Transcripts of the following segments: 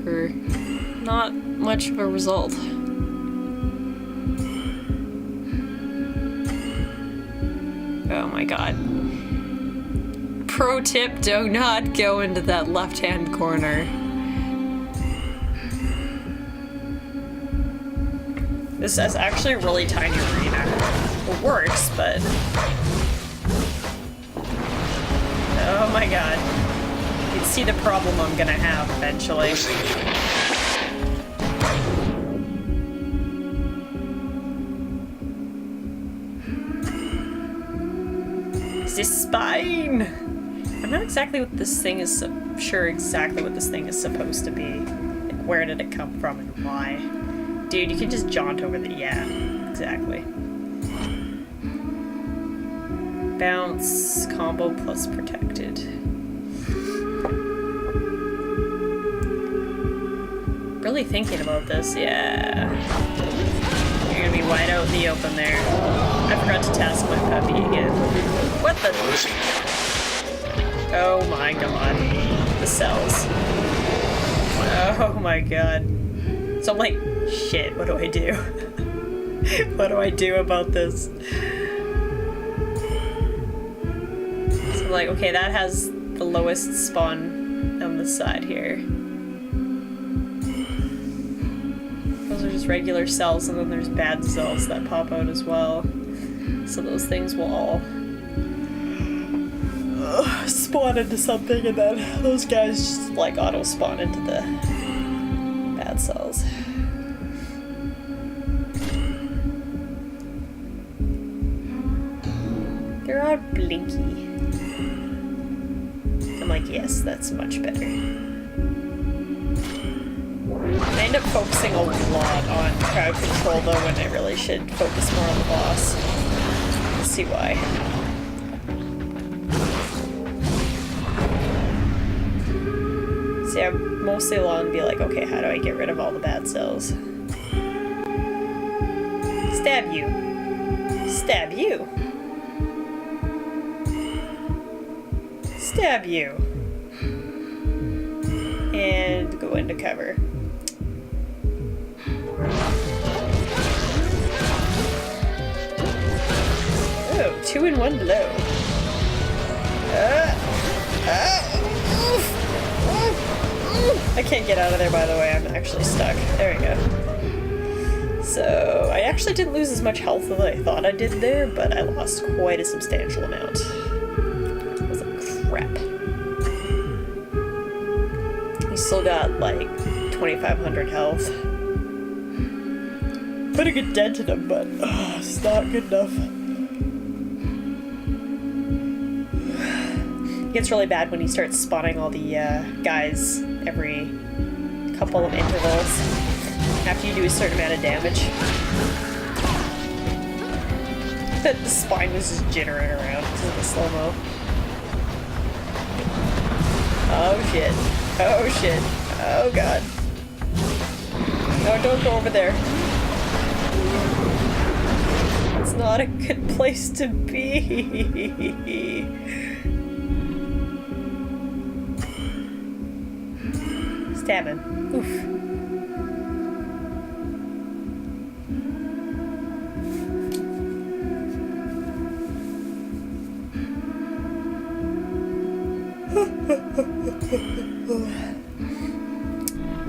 for not much of a result. Oh my god. Pro tip, do not go into that left-hand corner. This is actually a really tiny arena. It works, but... Oh my god. You can see the problem I'm gonna have eventually. This spine! I'm not exactly what this thing is sure exactly what this thing is supposed to be. Like, where did it come from and why? Dude, you can just jaunt over the... Yeah, exactly. Bounce, combo plus protected. Really thinking about this, yeah. You're gonna be wide out in the open there. I forgot to task my puppy again. What the? Oh my god. The cells. Oh my god. So I'm like, shit, what do I do? What do I do about this? So I'm like, okay, that has the lowest spawn on the side here. Those are just regular cells, and then there's bad cells that pop out as well. So those things will all spawn into something, and then those guys just like auto spawn into the bad cells. They're all blinky. I'm like, yes, that's much better. I end up focusing a lot on crowd control though, when I really should focus more on the boss. Let's see why. See, I'm mostly along to be like, okay, how do I get rid of all the bad cells? Stab you. Stab you. Stab you. And go into cover. Oh, 2 in 1 blow. I can't get out of there, by the way. I'm actually stuck. There we go. So, I actually didn't lose as much health as I thought I did there, but I lost quite a substantial amount. It was like crap. He still got like 2,500 health. Putting a dent in him, but it's not good enough. It gets really bad when he starts spawning all the guys every couple of intervals after you do a certain amount of damage. The spine was just jittering around because of the slow-mo. Oh shit. Oh shit. Oh god. No, don't go over there. It's not a good place to be. Stab him. Oof.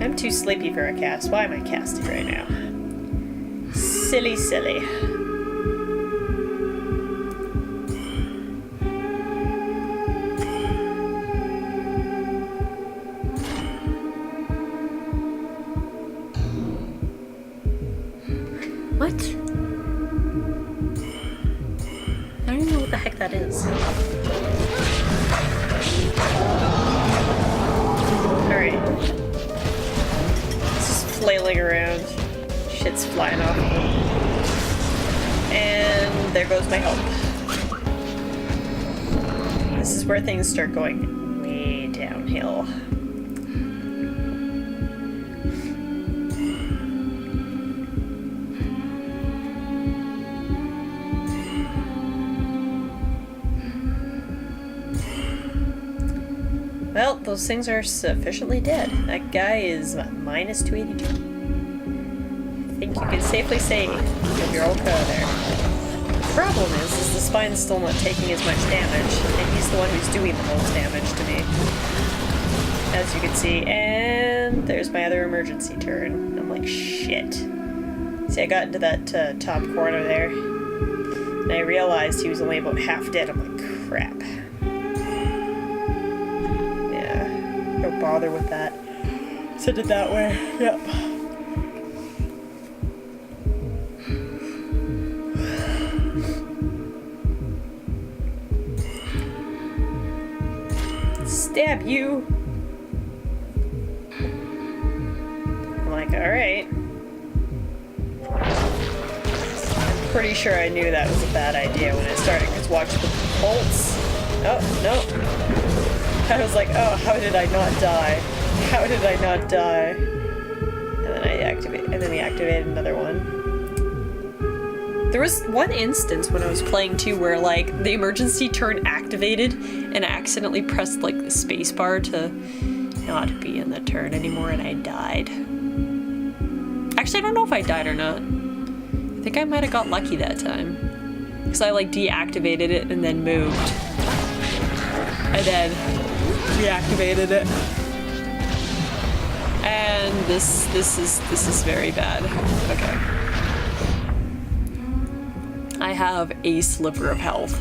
I'm too sleepy for a cast. Why am I casting right now? Silly, silly. What? I don't even know what the heck that is. Alright. It's just flailing around. Shit's flying off. And there goes my health. This is where things start going way downhill. Well, those things are sufficiently dead. That guy is minus 282. I think you can safely say you're okay there. The problem is the spine's still not taking as much damage, and he's the one who's doing the most damage to me. As you can see, and there's my other emergency turn. I'm like, shit. See, I got into that top corner there, and I realized he was only about half dead. I'm like, crap. Yeah, no bother with that. Send it that way, yep. Stab you! I'm like, alright. I'm pretty sure I knew that was a bad idea when I started, because watch the bolts. Oh, no. I was like, oh, how did I not die? How did I not die? And then we activated another one. There was one instance when I was playing too where like the emergency turn activated and I accidentally pressed like the space bar to not be in the turn anymore and I died. Actually, I don't know if I died or not. I think I might have got lucky that time. Because I like deactivated it and then moved. And then reactivated it. And this is very bad. Okay. I have a sliver of health.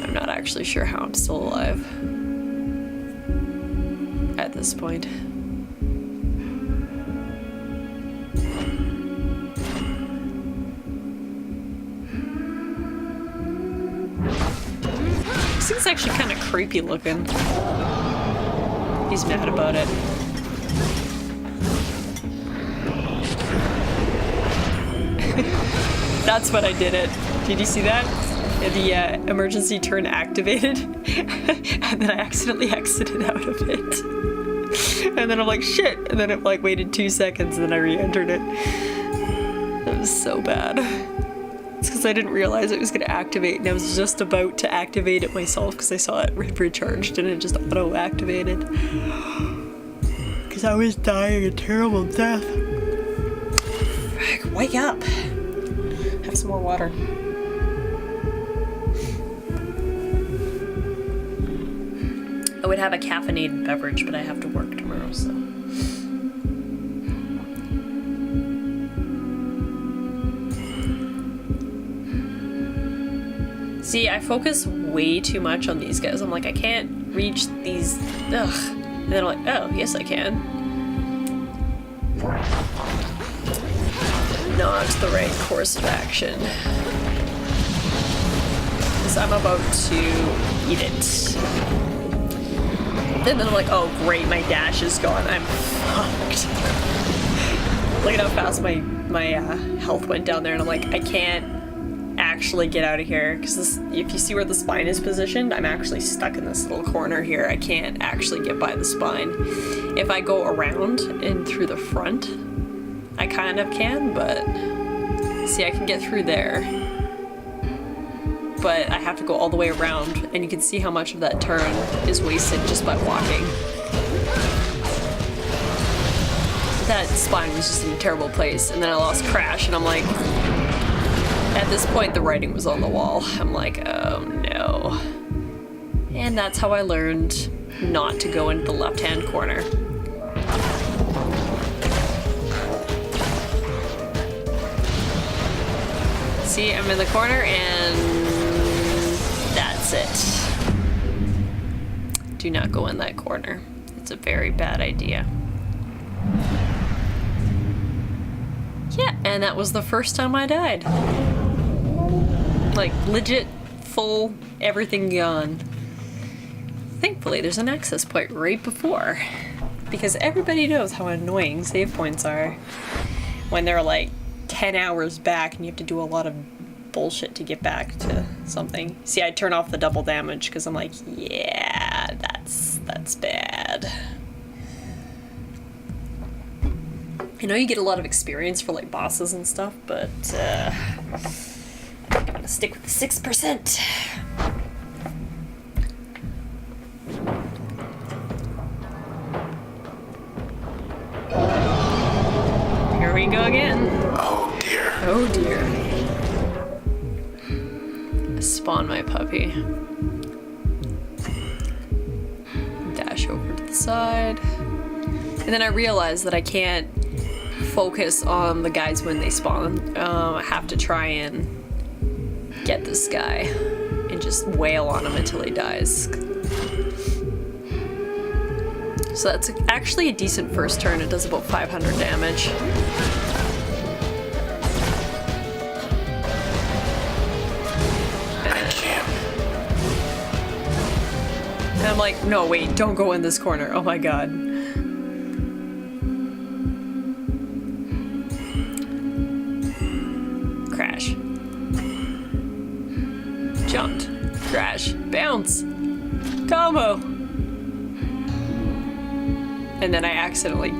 I'm not actually sure how I'm still alive at this point. This thing's actually kind of creepy looking. He's mad about it. That's what I did it. Did you see that? The emergency turn activated, and then I accidentally exited out of it. And then I'm like, shit! And then it like waited 2 seconds, and then I re-entered it. That was so bad. It's because I didn't realize it was going to activate, and I was just about to activate it myself because I saw it recharged, and it just auto-activated. Because I was dying a terrible death. Wake up! Have some more water. I would have a caffeinated beverage, but I have to work tomorrow, so. See, I focus way too much on these guys. I'm like, I can't reach these. Ugh. And then I'm like, oh, yes, I can. Not the right course of action. Because I'm about to eat it. And then I'm like, oh great, my dash is gone. I'm fucked. Look at how fast my health went down there, and I'm like, I can't actually get out of here. Because if you see where the spine is positioned, I'm actually stuck in this little corner here. I can't actually get by the spine. If I go around and through the front, I kind of can, but see, I can get through there. But I have to go all the way around, and you can see how much of that turn is wasted just by walking. That spine was just in a terrible place, and then I lost Crash, and I'm like, at this point the writing was on the wall. I'm like, oh no. And that's how I learned not to go into the left-hand corner. See, I'm in the corner, and that's it. Do not go in that corner. It's a very bad idea. Yeah, and that was the first time I died. Like, legit, full, everything gone. Thankfully, there's an access point right before. Because everybody knows how annoying save points are. When they're like 10 hours back and you have to do a lot of bullshit to get back to something. See, I turn off the double damage because I'm like, yeah, that's bad. I know you get a lot of experience for like bosses and stuff, but I'm gonna stick with the 6%. Here we go again. Oh dear. Oh dear. Spawn my puppy. Dash over to the side. And then I realized that I can't focus on the guys when they spawn. I have to try and get this guy and just wail on him until he dies. So that's actually a decent first turn. It does about 500 damage. I can't. And I'm like, no, wait, don't go in this corner. Oh my god. Crash. Jumped. Crash. Bounce. Combo. And then I accidentally...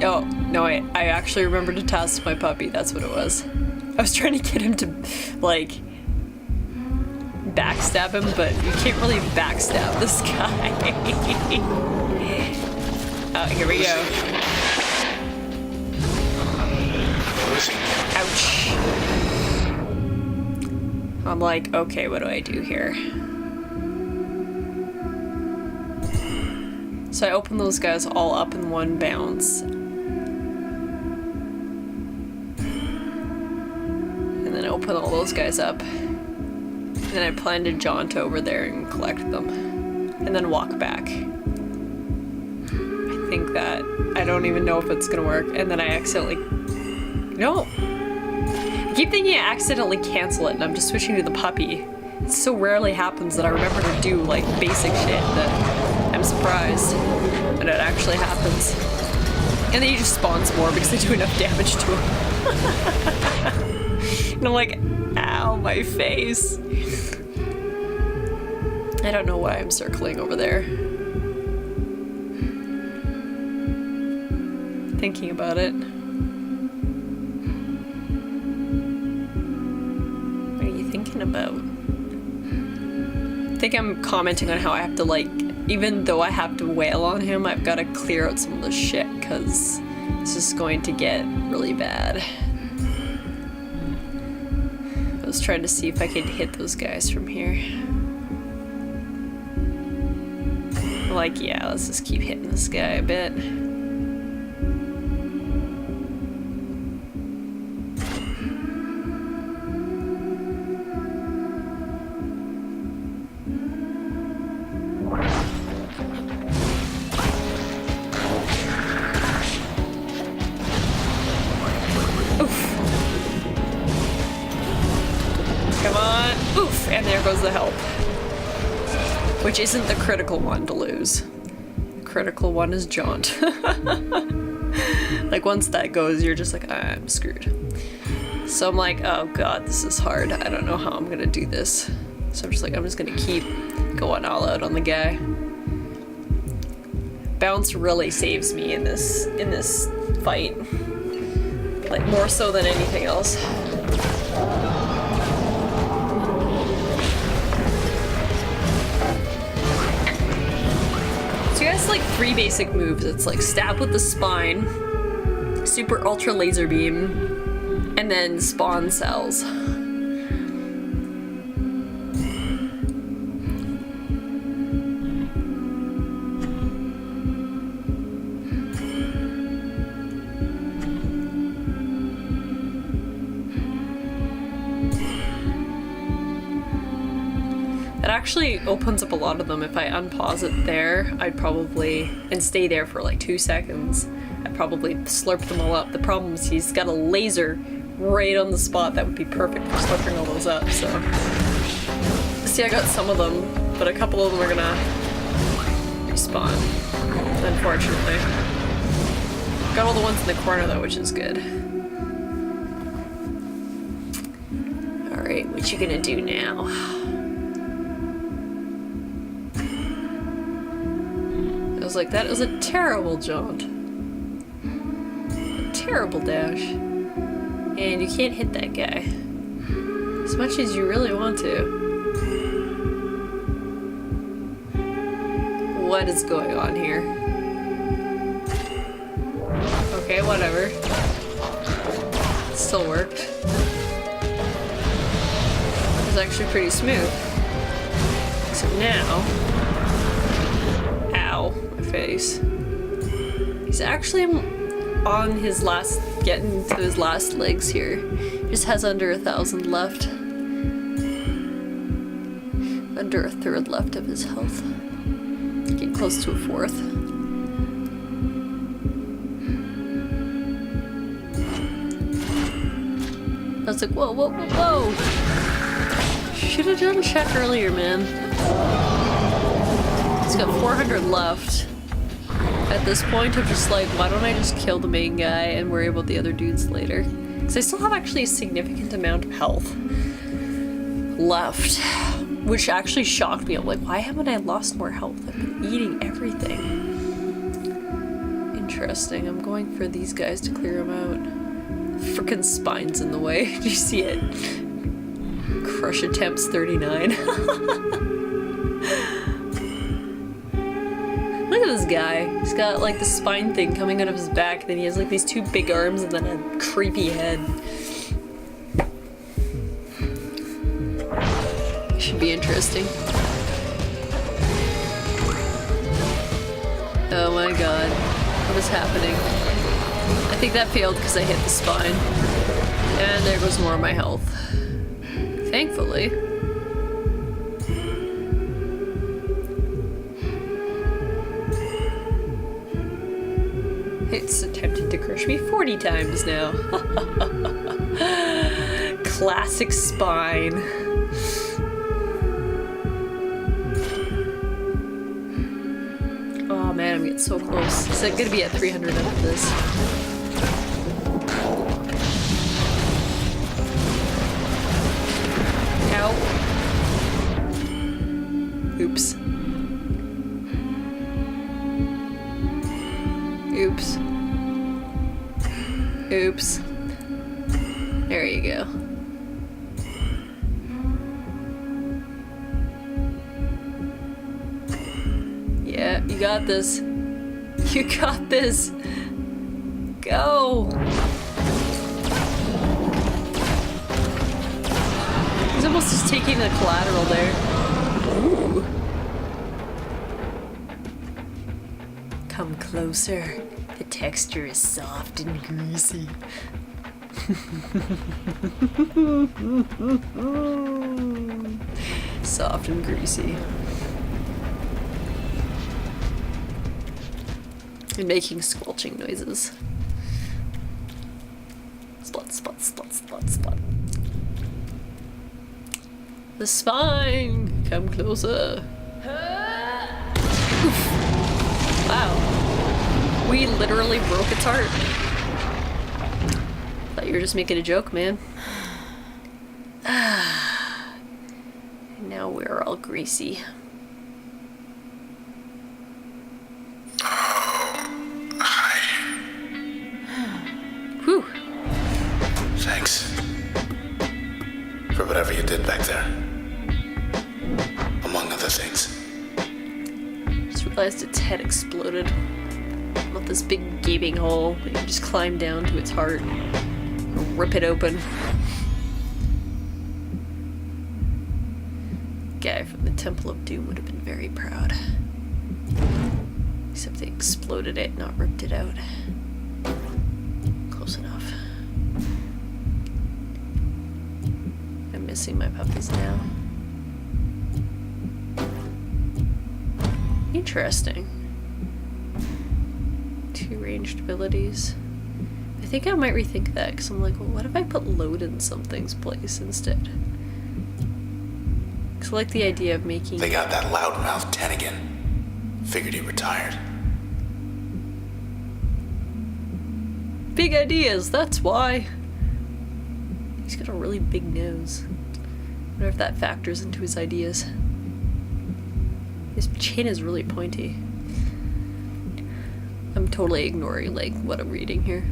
Oh, no, I actually remembered to toss my puppy. That's what it was. I was trying to get him to, like, backstab him, but you can't really backstab this guy. Oh, here we go. Ouch. I'm like, okay, what do I do here? So I open those guys all up in one bounce. And then I open all those guys up. And then I plan to jaunt over there and collect them. And then walk back. I think that... I don't even know if it's gonna work. And then I accidentally... No! I keep thinking I accidentally cancel it and I'm just switching to the puppy. It so rarely happens that I remember to do, like, basic shit that... I'm surprised when it actually happens. And then he just spawns more because they do enough damage to him. And I'm like, ow, my face. I don't know why I'm circling over there. Thinking about it. What are you thinking about? I think I'm commenting on how I have to, like, even though I have to wail on him, I've got to clear out some of the shit, because this is going to get really bad. I was trying to see if I could hit those guys from here. Like, yeah, let's just keep hitting this guy a bit. And there goes the help. Which isn't the critical one to lose. The critical one is jaunt. Like, once that goes, you're just like, I'm screwed. So I'm like, oh god, this is hard. I don't know how I'm gonna do this. So I'm just like, I'm just gonna keep going all out on the guy. Bounce really saves me in this fight. Like, more so than anything else. So he has like 3 basic moves. It's like stab with the spine, super ultra laser beam, and then spawn cells. It actually opens up a lot of them. If I unpause it there, I'd probably, and stay there for like 2 seconds, I'd probably slurp them all up. The problem is he's got a laser right on the spot that would be perfect for slurping all those up, so. See, I got some of them, but a couple of them are gonna respawn, unfortunately. Got all the ones in the corner though, which is good. Alright, what you gonna do now? I was like, that is a terrible jaunt. A terrible dash. And you can't hit that guy. As much as you really want to. What is going on here? whatever. Still worked. It was actually pretty smooth. So now... Ow, my face. He's actually on his last... getting to his last legs here. Just has under 1,000 left. Under a third left of his health. Getting close to a fourth. I was like, whoa, whoa, whoa, whoa! Should have done check earlier, man. He's got 400 left. At this point, I'm just like, why don't I just kill the main guy and worry about the other dudes later? Because I still have actually a significant amount of health left, which actually shocked me. I'm like, why haven't I lost more health? I've been eating everything. Interesting. I'm going for these guys to clear them out. Frickin' spine's in the way. Do you see it? Crush attempts 39. Look at this guy. He's got like the spine thing coming out of his back, then he has like these two big arms and then a creepy head. Should be interesting. Oh my god. What is happening? I think that failed because I hit the spine. And there goes more of my health. Thankfully. It's attempted to crush me 40 times now. Classic spine. Oh man, I'm getting so close. Is it gonna be at 300 after this? Ow. Oops. Oops. Oops. There you go. Yeah, you got this. You got this. Go. He's almost just taking the collateral there. Ooh. Come closer. The texture is soft and greasy. Soft and greasy. And making squelching noises. Splat, splat, splat, splat, splat. The spine! Come closer. Oof. Wow. We literally broke its heart. Thought you were just making a joke, man. And now we're all greasy. Whew. Thanks. For whatever you did back there. Among other things. Just realized its head exploded. Not this big gaping hole that you just climb down to its heart. Rip it open. Guy from the Temple of Doom would have been very proud. Except they exploded it, not ripped it out. Close enough. I'm missing my puppies now. Interesting. Two ranged abilities. I think I might rethink that because I'm like, well, what if I put load in something's place instead? Because I like the idea of making... They got that loudmouth Tenigan. Figured he retired. Big ideas, that's why. He's got a really big nose. I wonder if that factors into his ideas. His chin is really pointy. I'm totally ignoring, like, what I'm reading here.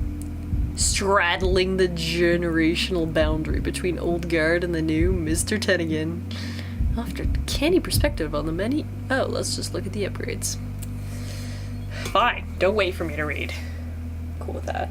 Straddling the generational boundary between old guard and the new Mr. Tenigan. After canny perspective on the many... Oh, let's just look at the upgrades. Fine, don't wait for me to read. Cool with that.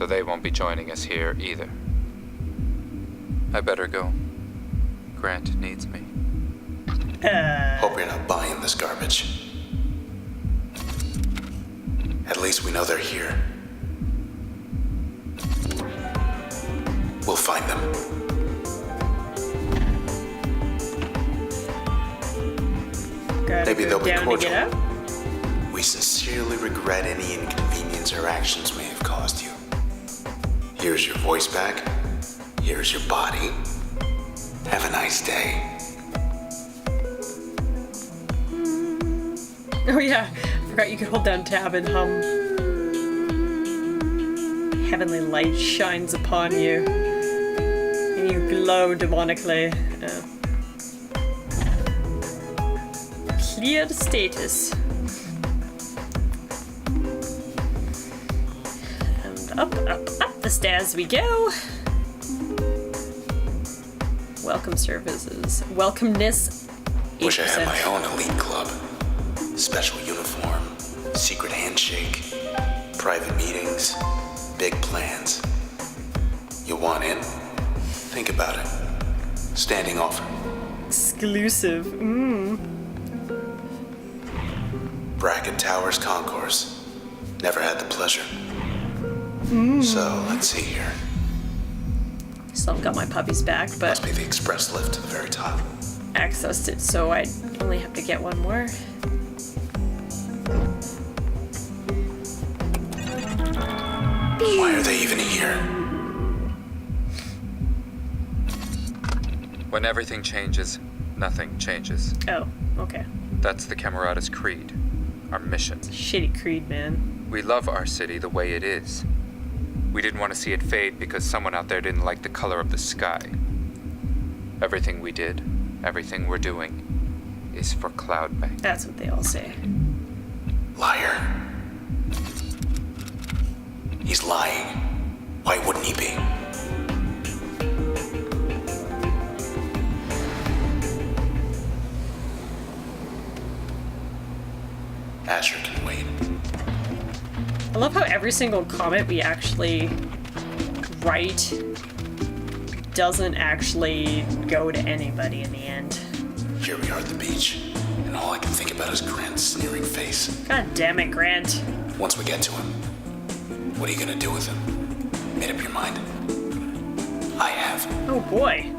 so they won't be joining us here either. I better go. Grant needs me. Hope you're not buying this garbage. At least we know they're here. We'll find them. Maybe they'll be cordial. We sincerely regret any inconvenience our actions may have caused you. Here's your voice back. Here's your body. Have a nice day. Oh yeah, I forgot you could hold down tab and hum. Heavenly light shines upon you, and you glow demonically. Cleared status. And up the stairs we go. Welcome services. Welcomeness. 8%. Wish I had my own elite club. Special uniform, secret handshake, private meetings, big plans. You want in? Think about it. Standing offer. Exclusive. Bracket Towers Concourse. Never had the pleasure. So, let's see here. Still haven't got my puppies back, but Must be the express lift to the very top. accessed it, so I only have to get one more. Why are they even here? When everything changes, nothing changes. Oh, okay. That's the Camerata's creed, our mission. Shitty creed, man. We love our city the way it is. We didn't want to see it fade because someone out there didn't like the color of the sky. Everything we did, everything we're doing, is for Cloudbank. That's what they all say. Liar. He's lying. Why wouldn't he be? Asher can wait. I love how every single comment we actually write doesn't actually go to anybody in the end. Here we are at the beach, and all I can think about is Grant's sneering face. God damn it, Grant. Once we get to him, what are you gonna do with him? Made up your mind? I have. Oh boy.